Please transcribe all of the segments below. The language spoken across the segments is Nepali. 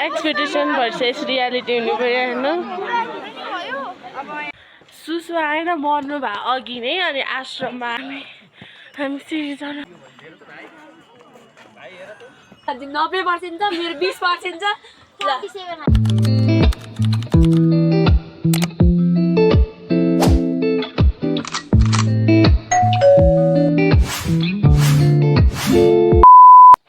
एक्सपेक्टेसन भर्सेस रियालिटी हुनु पऱ्यो हैन सुसु आएन मर्नु भए अघि नै अनि आश्रममा हामी सिरिजना 90% छ मेरो 20% छ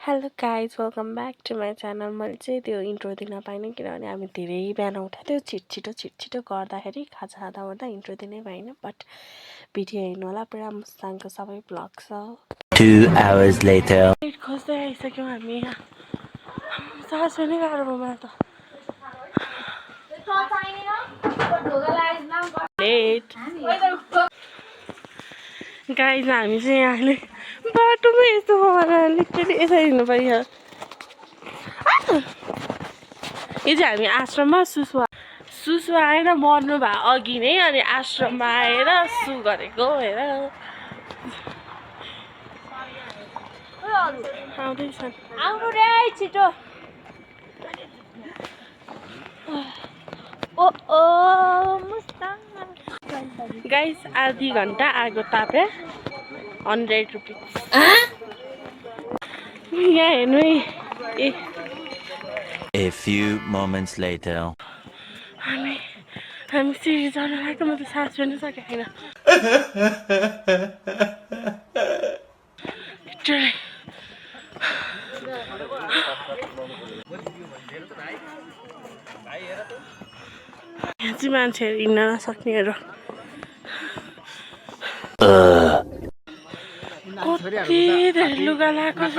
hello guys welcome back to my channel मैले चाहिँ त्यो इन्ट्रो दिन पाइनँ किनभने हामी धेरै बिहान उठाएको थियो छिटो गर्दाखेरि खाजा खाँदा ओर्दा इन्ट्रो दिनै भएन बट भिडियो हेर्नु होला पुरा मुस्ताङको सबै ब्लग छ 2 hours later खोज्दै आइसक्यौँ हामी यहाँ सास पनि गाह्रो भयो मलाई त लेट गाइज हामी चाहिँ यहाँले बाटोमा यस्तो भयो लिटरली यसरी हिँड्नु पर्यो यो चाहिँ हामी आश्रममा सुसु आएन मर्नु भए अघि नै अनि आश्रममा आएर सु गरेको हेर आउँदैछन् आउनु रे छिटो ओ मुस्ताङ गाइस आधी घन्टा आगो तापे 100 रुपिस यहाँ हेर्नु है a few moments later हामी सिरी जान लागेको म त सास फेर्न सकेको छैन यहाँ चाहिँ मान्छेहरू हिँड्न नसक्नेहरू कति धेरै लुगा लगाएको छ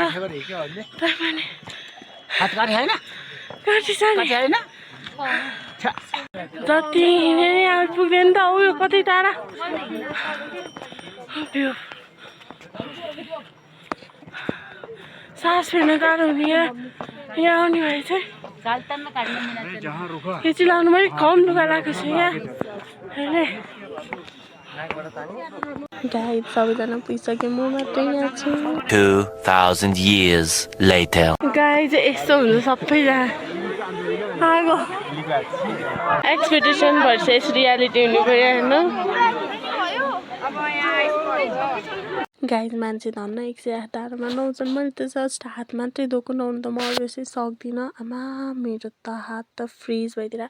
जति हिँडेर आइपुग्दैन त उयो कति टाढा सास फेर्न गाह्रो हुने यहाँ आउने भए चाहिँ यो चाहिँ लाउनु मैले कम लुगा लगाएको छु यहाँ हेर्ने गाइड सबैजना पुगिसक्यो म मात्रै यहाँ छु 2000 years later गाइड यस्तो हुन्छ सबैजना आगो एक्सपेक्टेसन भर्सेस रियालिटी हुनु पऱ्यो हैन गाइड मान्छे धन्न 108 टाढोमा नहुन्छन् मैले त जस्ट हात मात्रै धोको नहुनु त म अरू यसै सक्दिनँ आमा मेरो त हात त फ्रिज भइदिएर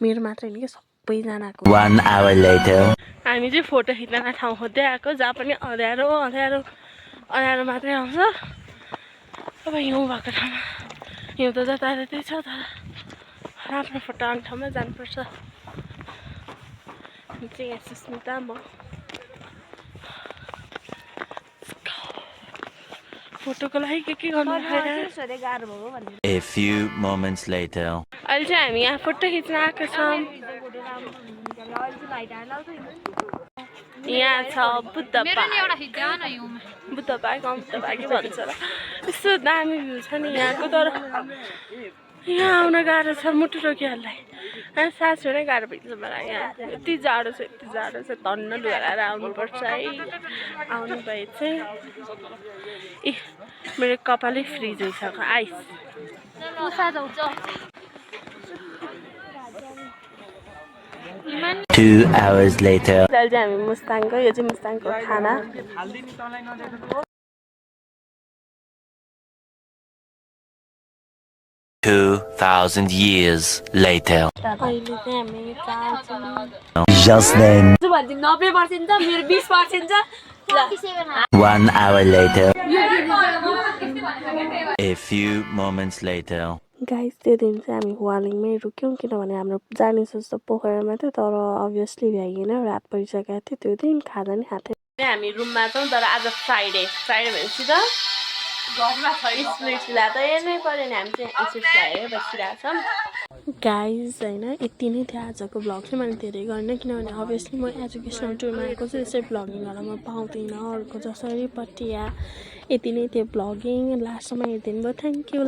मेरो मात्रै होइन कि सबैजनाको 1 hour later हामी चाहिँ फोटो खिच्न ठाउँ खोज्दै आएको जहाँ पनि अँध्यारो मात्रै आउँछ अब हिउँ भएको ठाउँमा हिउँ त जताततै छ तर राम्रो फोटो आउने ठाउँमा जानुपर्छ चाहिँ यहाँ सुस्मिता म फोटोको लागि के गर्नु a few moments later अहिले चाहिँ हामी यहाँ फोटो खिच्न आएको छौँ यहाँ छ बुद्ध पार्क भन्छ र यस्तो दामी भ्यू छ नि यहाँको तर यहाँ आउन गाह्रो छ मुटु रोकिहाल्दै सास फेर्नै गाह्रो भइन्छ मलाई यहाँ यति जाडो छ धन्न लुगा लगाएर आउनुपर्छ है आउनु भए चाहिँ ए मेरो कपालै फ्रिज भइसक्यो आइस 2 hours later अहिले चाहिँ हामी मुस्ताङको यो चाहिँ मुस्ताङको खाना 2000 years later अहिले चाहिँ हामी just then 90% छ मेरो 20% छ 1 hour later a few moments later guys त्यो दिन चाहिँ हामी वालिङमै रुक्यौँ किनभने हाम्रो जाने सोच त पोखरामा थियो तर अभियसली भ्याइएन रात परिसकेको थियो त्यो दिन खाजा नि खाएको थियो हामी रुममा छौँ तर आज फ्राइडे भनेपछि त घरमा स्प्लिट्स ला त हेर्नै पऱ्यो नि हामी चाहिँ स्प्लिट्स ल्याएर बसिरहेको छौँ गाइज होइन यति नै थियो आजको भ्लग चाहिँ मैले धेरै गरिनँ किनभने अभियसली म एजुकेसनल टुरमा आएको छु यसरी भ्लगिङ गर्न म पाउँदिनँ अरूको जसरी पट्टि यति नै थियो भ्लगिङ लास्टमा हेरिदिनु भयो थ्याङ्क यू